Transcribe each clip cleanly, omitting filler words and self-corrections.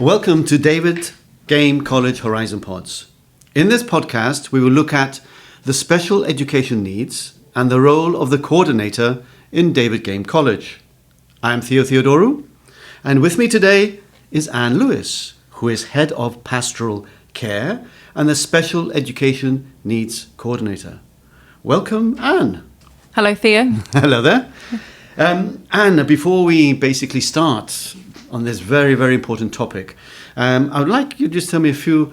Welcome to David Game College Horizon Pods. In this podcast, we will look at the special education needs and the role of the coordinator in David Game College. I am Theo Theodorou, and with me today is Anne Lewis, who is Head of Pastoral Care and the Special Education Needs Coordinator. Welcome, Anne. Hello, Theo. Hello there. Anne, before we basically start on this very, very important topic, I would like you to just tell me a few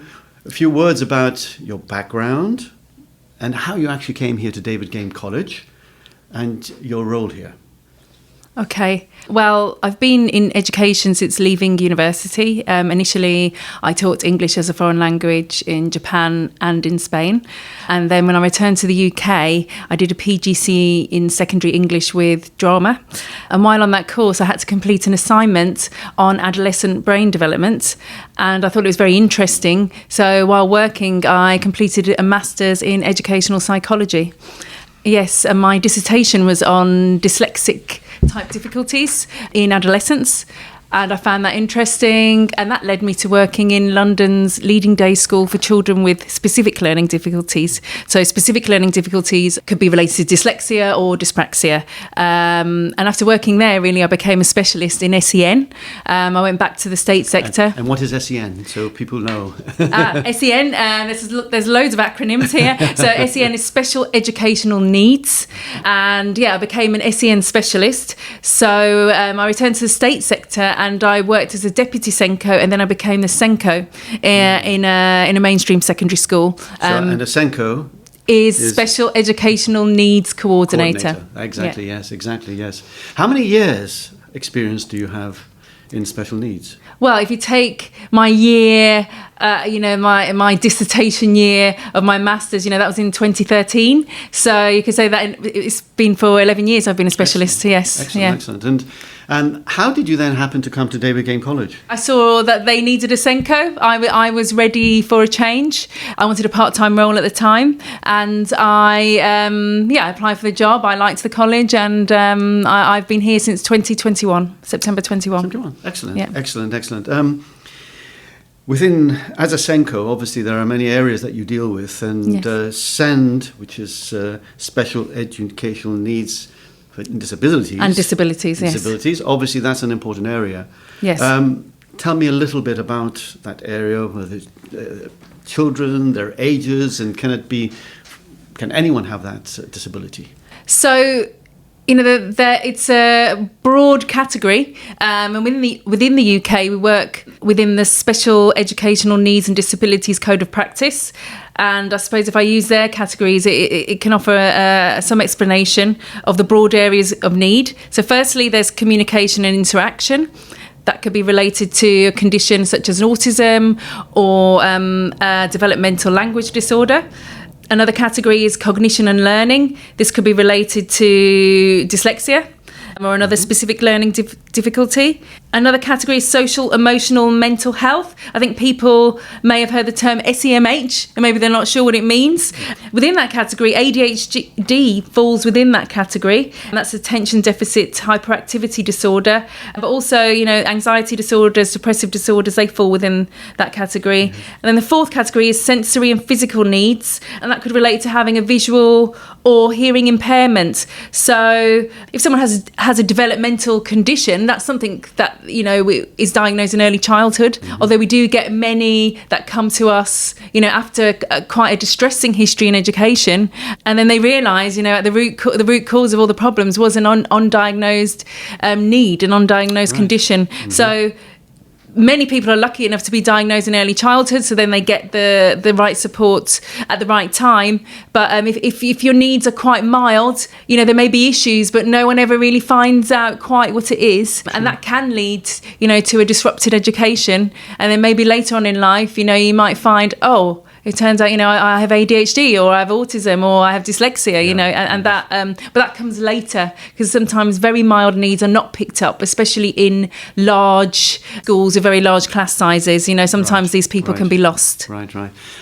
words about your background and how you actually came here to David Game College and your role here. Okay. Well, I've been in education since leaving university. Initially, I taught English as a foreign language in Japan and in Spain. And then when I returned to the UK, I did a PGCE in secondary English with drama. And while on that course, I had to complete an assignment on adolescent brain development. And I thought it was very interesting. So while working, I completed a master's in educational psychology. Yes, and my dissertation was on dyslexic type difficulties in adolescence, and I found that interesting, and that led me to working in London's leading day school for children with specific learning difficulties. So specific learning difficulties could be related to dyslexia or dyspraxia. And after working there, really, I became a specialist in SEN. I went back to the state sector. And what is SEN, so people know? SEN, there's loads of acronyms here. So SEN is Special Educational Needs. And I became an SEN specialist. So I returned to the state sector, and I worked as a deputy SENCO, and then I became the SENCO in a mainstream secondary school. And a SENCO is Special Educational Needs Coordinator. Exactly, yeah. Yes. How many years experience do you have in special needs? Well, if you take my year, my dissertation year of my master's, that was in 2013. So you could say that it's been for 11 years I've been a specialist. Excellent. Yes. Excellent. And how did you then happen to come to David Game College? I saw that they needed a SENCO. I was ready for a change. I wanted a part-time role at the time, and I applied for the job. I liked the college, and I've been here since 2021, September 21. Excellent. Yeah. Excellent. As a SENCO, obviously there are many areas that you deal with, and yes. SEND, which is Special Educational Needs for Disabilities. And disabilities, yes. Disabilities, obviously that's an important area. Yes. Tell me a little bit about that area, children, their ages, and can anyone have that disability? So, it's a broad category, and within the UK, we work within the Special Educational Needs and Disabilities Code of Practice. And I suppose if I use their categories, it can offer some explanation of the broad areas of need. So firstly, there's communication and interaction. That could be related to a condition such as autism or a developmental language disorder. Another category is cognition and learning. This could be related to dyslexia or another specific learning difficulty. Another category is social, emotional, mental health. I think people may have heard the term SEMH, and maybe they're not sure what it means. Within that category, ADHD falls within that category, and that's attention deficit hyperactivity disorder. But also, anxiety disorders, depressive disorders, they fall within that category. And then the fourth category is sensory and physical needs, and that could relate to having a visual or hearing impairment. So if someone has a developmental condition, that's something that is diagnosed in early childhood. Although we do get many that come to us after quite a distressing history in education, and then they realise at the root cause of all the problems was an undiagnosed need, an undiagnosed condition. So many people are lucky enough to be diagnosed in early childhood, so then they get the right support at the right time. But if your needs are quite mild, there may be issues, but no one ever really finds out quite what it is. And that can lead, to a disrupted education. And then maybe later on in life, you might find, it turns out, I have ADHD, or I have autism, or I have dyslexia, and that, but that comes later, because sometimes very mild needs are not picked up, especially in large schools with very large class sizes. Sometimes these people can be lost. Right.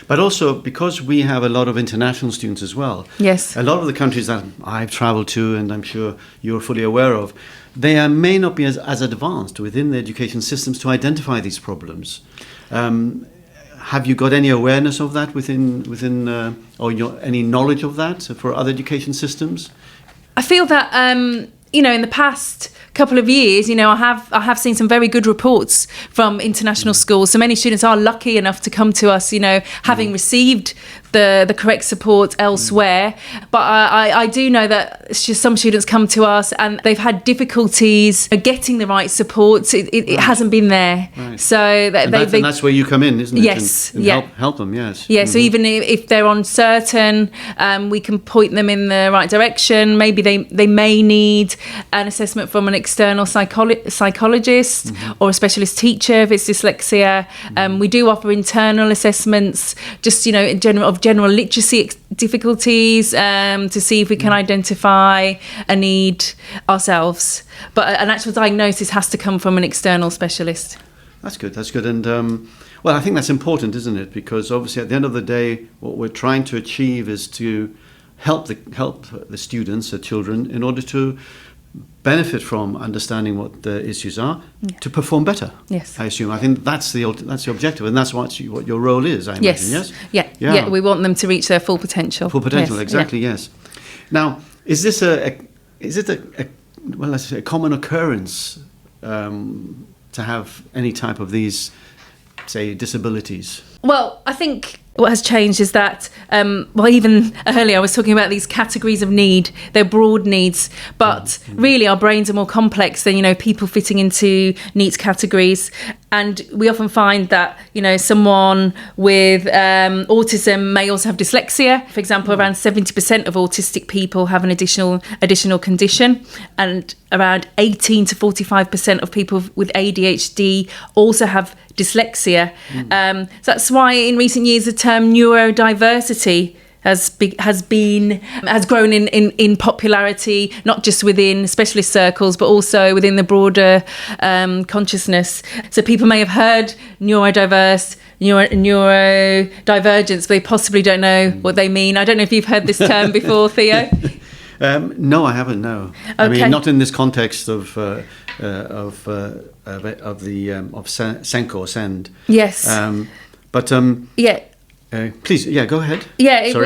But also, because we have a lot of international students as well. Yes. A lot of the countries that I've traveled to, and I'm sure you're fully aware of, they may not be as advanced within the education systems to identify these problems. Have you got any awareness of that within or any knowledge of that for other education systems? I feel that in the past couple of years, I have seen some very good reports from international schools. So many students are lucky enough to come to us, having received the correct support elsewhere. But I do know that it's just some students come to us and they've had difficulties getting the right support. It hasn't been there. Right. So and that's where you come in, isn't it? Yes. And help them, yes. Yeah, so even if they're uncertain, we can point them in the right direction. Maybe they may need an assessment from an external psychologist or a specialist teacher if it's dyslexia. We do offer internal assessments, just, general literacy difficulties, to see if we can identify a need ourselves. But an actual diagnosis has to come from an external specialist. That's good. And well, I think that's important, isn't it? Because obviously at the end of the day, what we're trying to achieve is to help the students, the children, in order to benefit from understanding what the issues are, to perform better. Yes, I assume. I think that's the objective, and that's what your role is. I imagine. Yes. Yeah. We want them to reach their full potential. Full potential, yes. Exactly. Yeah. Yes. Now, is this a common occurrence to have any type of these, say, disabilities? Well, I think what has changed is that, even earlier I was talking about these categories of need. They're broad needs, but really our brains are more complex than, people fitting into neat categories. And we often find that, someone with autism may also have dyslexia. For example, around 70% of autistic people have an additional condition, and around 18 to 45% of people with ADHD also have dyslexia. So that's why in recent years the term neurodiversity has grown in popularity, not just within specialist circles, but also within the broader consciousness. So people may have heard neurodiverse, neurodivergence, but they possibly don't know what they mean. I don't know if you've heard this term before, Theo. No, I haven't. No, okay. I mean, not in this context of SENCO or SEND. Yes. But please, go ahead. Yeah, it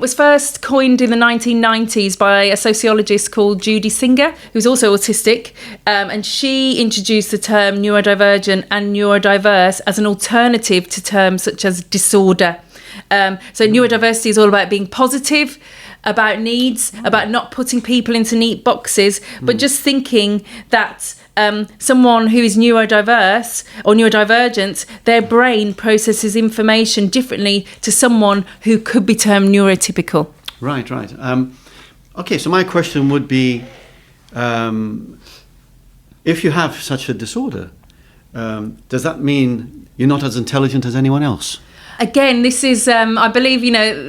was first coined in the 1990s by a sociologist called Judy Singer, who's also autistic, and she introduced the term neurodivergent and neurodiverse as an alternative to terms such as disorder. So neurodiversity is all about being positive, about needs, about not putting people into neat boxes, but just thinking that someone who is neurodiverse or neurodivergent, their brain processes information differently to someone who could be termed neurotypical. Right. Okay, so my question would be, if you have such a disorder, does that mean you're not as intelligent as anyone else? Again, this is, I believe,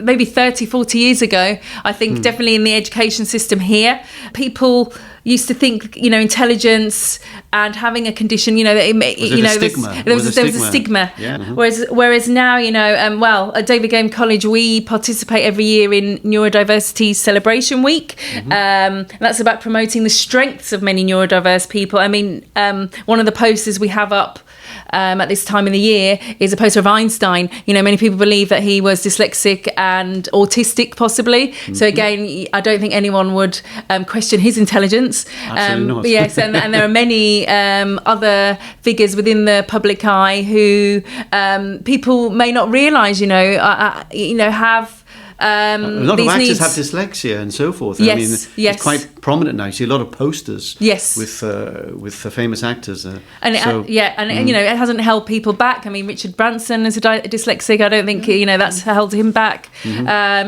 maybe 30, 40 years ago, I think definitely in the education system here, people used to think, intelligence and having a condition, there was a stigma. Yeah. Whereas now, at David Game College, we participate every year in Neurodiversity Celebration Week. That's about promoting the strengths of many neurodiverse people. I mean, one of the posters we have up at this time of the year is a poster of Einstein. Many people believe that he was dyslexic and autistic, possibly. So again, I don't think anyone would question his intelligence. Absolutely not. Yes, and there are many other figures within the public eye who people may not realise, have. A lot of actors have dyslexia and so forth. Yes, I mean, it's quite prominent now. You see a lot of posters. Yes. With the famous actors. It hasn't held people back. I mean, Richard Branson is a dyslexic. I don't think that's held him back. There are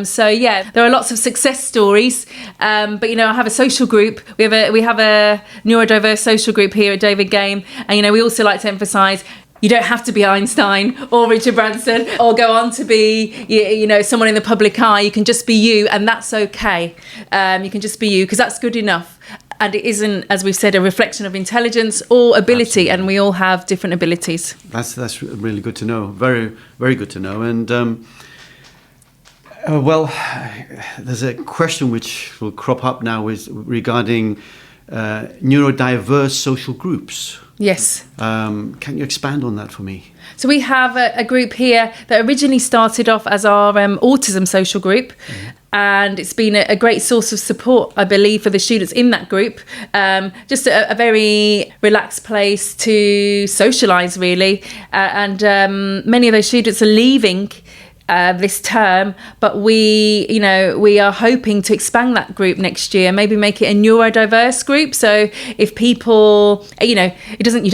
lots of success stories. But I have a social group. We have a neurodiverse social group here at David Game, and we also like to emphasise You don't have to be Einstein or Richard Branson or go on to be, someone in the public eye. You can just be you, and that's okay. You can just be you, because that's good enough. And it isn't, as we've said, a reflection of intelligence or ability. Absolutely. And we all have different abilities. That's really good to know. Very, very good to know. And there's a question which will crop up now regarding neurodiverse social groups. Yes. Can you expand on that for me? So we have a group here that originally started off as our autism social group. Mm-hmm. And it's been a great source of support, I believe, for the students in that group. Just a very relaxed place to socialise, really. And many of those students are leaving this term, but we are hoping to expand that group next year, maybe make it a neurodiverse group. So if people, you don't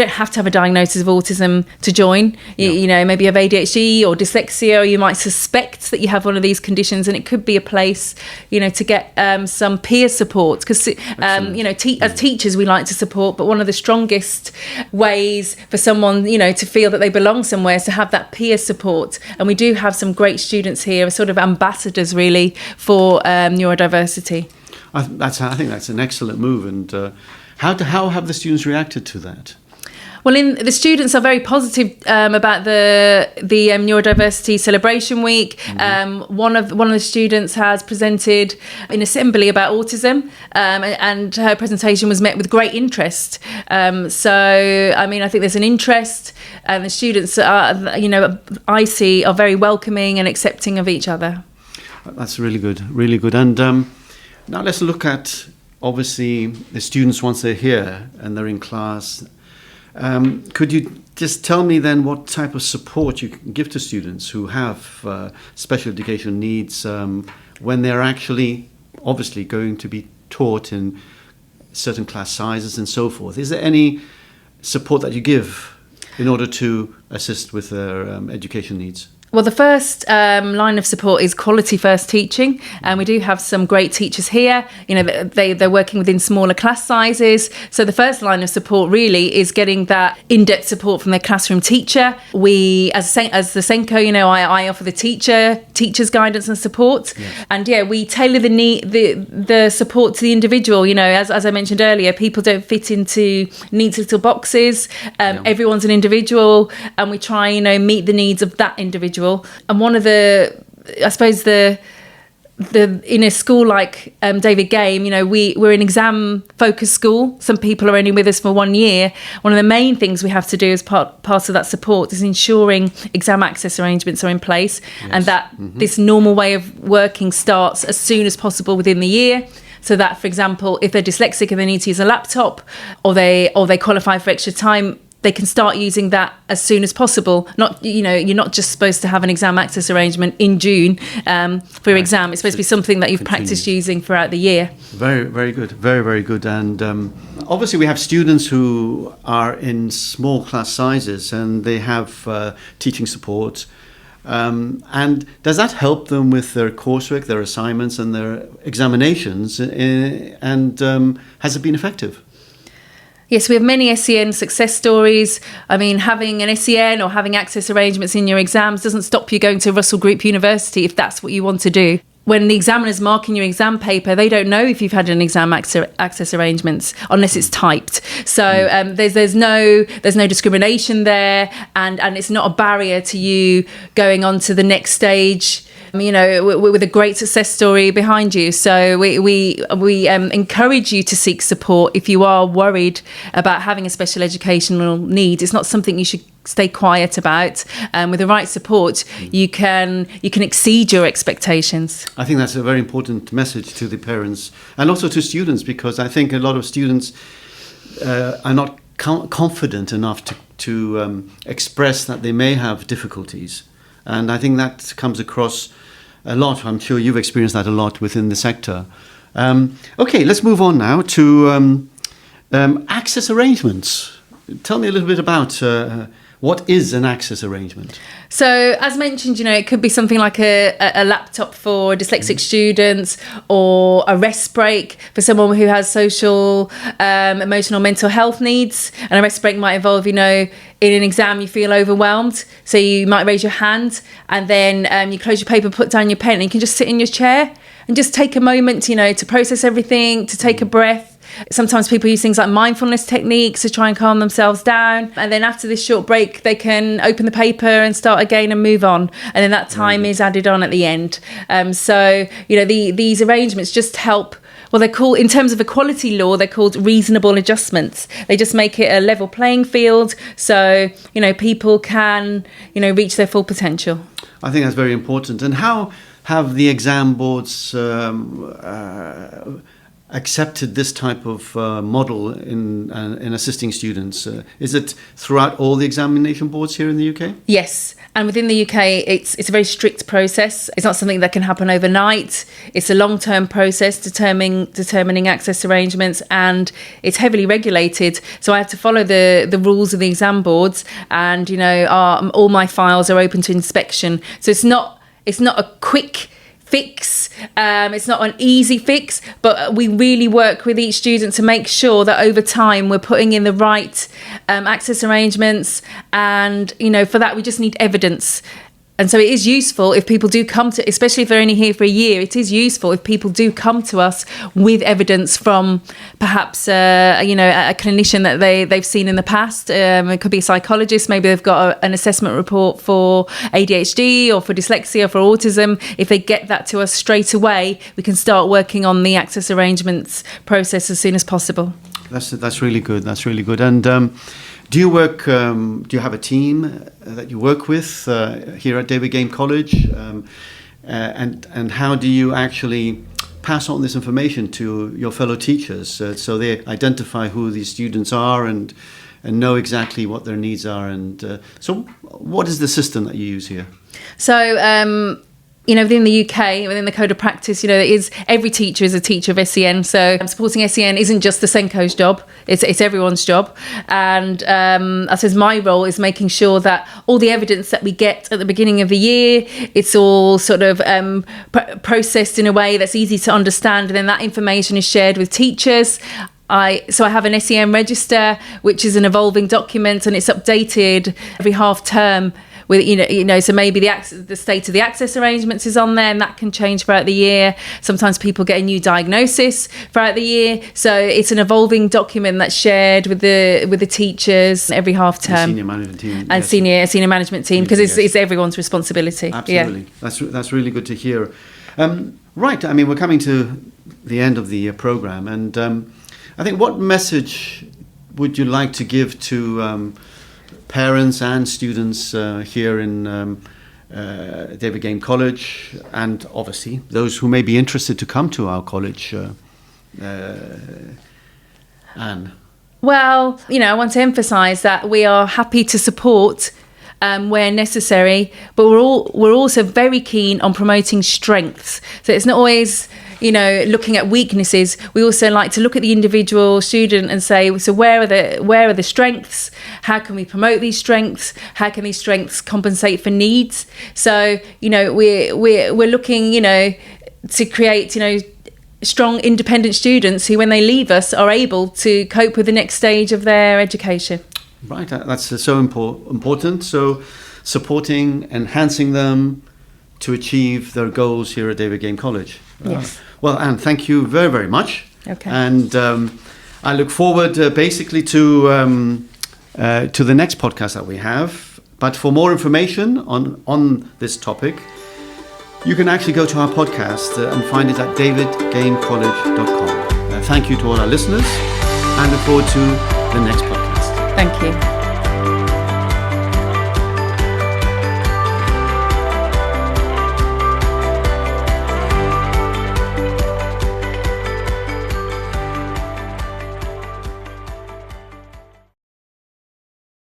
have to have a diagnosis of autism to join. Maybe you have ADHD or dyslexia, or you might suspect that you have one of these conditions, and it could be a place, to get some peer support, because as teachers we like to support, but one of the strongest ways for someone to feel that they belong somewhere is to have that peer support. And we do have some great students here, sort of ambassadors really for neurodiversity. I think that's an excellent move. And how have the students reacted to that? Well, the students are very positive about the Neurodiversity Celebration Week. Mm-hmm. One of the students has presented in assembly about autism, and her presentation was met with great interest. So, I think there's an interest, and the students I see are very welcoming and accepting of each other. That's really good, really good. And now let's look at, obviously, the students once they're here and they're in class. Could you just tell me then what type of support you can give to students who have special education needs when they're actually obviously going to be taught in certain class sizes and so forth? Is there any support that you give in order to assist with their education needs? Well, the first line of support is quality first teaching, and we do have some great teachers here. They're working within smaller class sizes. So the first line of support really is getting that in-depth support from their classroom teacher. We, as the SENCO, I offer the teacher's guidance and support. Yes. And we tailor the support to the individual. As I mentioned earlier, people don't fit into neat little boxes. Everyone's an individual, and we try, meet the needs of that individual. And one of the in a school like David Game, we're an exam focused school. Some people are only with us for 1 year. One of the main things we have to do as part of that support is ensuring exam access arrangements are in place. Yes. And that this normal way of working starts as soon as possible within the year. So that, for example, if they're dyslexic and they need to use a laptop, or they qualify for extra time, they can start using that as soon as possible. You're not just supposed to have an exam access arrangement in June for your exam. It's supposed to be something that you've practiced using throughout the year. Very, very good. Very, very good. And obviously we have students who are in small class sizes and they have teaching support. And does that help them with their coursework, their assignments and their examinations? And has it been effective? Yes, we have many SEN success stories. Having an SEN or having access arrangements in your exams doesn't stop you going to Russell Group University if that's what you want to do. When the examiner's marking your exam paper, they don't know if you've had an exam access arrangements unless it's typed. So there's no discrimination there, and it's not a barrier to you going on to the next stage. With a great success story behind you. So we encourage you to seek support if you are worried about having a special educational need. It's not something you should stay quiet about. With the right support, you can exceed your expectations. I think that's a very important message to the parents and also to students, because I think a lot of students are not confident enough to express that they may have difficulties. And I think that comes across a lot. I'm sure you've experienced that a lot within the sector. Okay, let's move on now to access arrangements. Tell me a little bit about What is an access arrangement? So, as mentioned, it could be something like a laptop for dyslexic students, or a rest break for someone who has social, emotional, mental health needs. And a rest break might involve, in an exam you feel overwhelmed, so you might raise your hand, and then you close your paper, put down your pen, and you can just sit in your chair and just take a moment, to process everything, to take a breath. Sometimes people use things like mindfulness techniques to try and calm themselves down. And then after this short break, they can open the paper and start again and move on. And then that time is added on at the end. These arrangements just help. Well, they're called, in terms of equality law, they're called reasonable adjustments. They just make it a level playing field, so, people can, reach their full potential. I think that's very important. And how have the exam boards accepted this type of model in assisting students? Is it throughout all the examination boards here in the UK? Yes, and within the UK, it's a very strict process. It's not something that can happen overnight. It's a long-term process determining access arrangements, and it's heavily regulated. So I have to follow the rules of the exam boards, and all my files are open to inspection. So it's not a quick fix. It's not an easy fix, but we really work with each student to make sure that over time we're putting in the right access arrangements, and for that we just need evidence. And so it is useful if people do come to, especially if they're only here for a year, it is useful if people do come to us with evidence from perhaps, a clinician that they've seen in the past. It could be a psychologist. Maybe they've got an assessment report for ADHD or for dyslexia or for autism. If they get that to us straight away, we can start working on the access arrangements process as soon as possible. That's really good. That's really good. And do you work? Do you have a team that you work with here at David Game College? And how do you actually pass on this information to your fellow teachers so they identify who these students are and know exactly what their needs are? And so, what is the system that you use here? So. Within the UK, within the Code of Practice, every teacher is a teacher of SEN. So supporting SEN isn't just the SENCO's job; it's everyone's job. And I suppose my role is making sure that all the evidence that we get at the beginning of the year, it's all sort of processed in a way that's easy to understand, and then that information is shared with teachers. I have an SEN register, which is an evolving document, and it's updated every half term. With so maybe the state of the access arrangements is on there, and that can change throughout the year. Sometimes people get a new diagnosis throughout the year, so it's an evolving document that's shared with the teachers every half term. Senior management team and senior management team, because it's everyone's responsibility. Absolutely, yeah. That's really good to hear. Right, I mean, we're coming to the end of the program, and I think, what message would you like to give to parents and students here in David Game College, and obviously those who may be interested to come to our college? Anne? Well, I want to emphasise that we are happy to support where necessary, but we're also very keen on promoting strengths. So it's not always looking at weaknesses. We also like to look at the individual student and say, so where are the strengths? How can we promote these strengths? How can these strengths compensate for needs? So we're looking to create strong independent students who, when they leave us, are able to cope with the next stage of their education. Right, that's so important. So supporting, enhancing them to achieve their goals here at David Game College. Yes. Well, Anne, thank you very, very much. Okay. And I look forward basically to the next podcast that we have. But for more information on this topic, you can actually go to our podcast and find it at davidgamecollege.com. Thank you to all our listeners, and look forward to the next podcast. Thank you.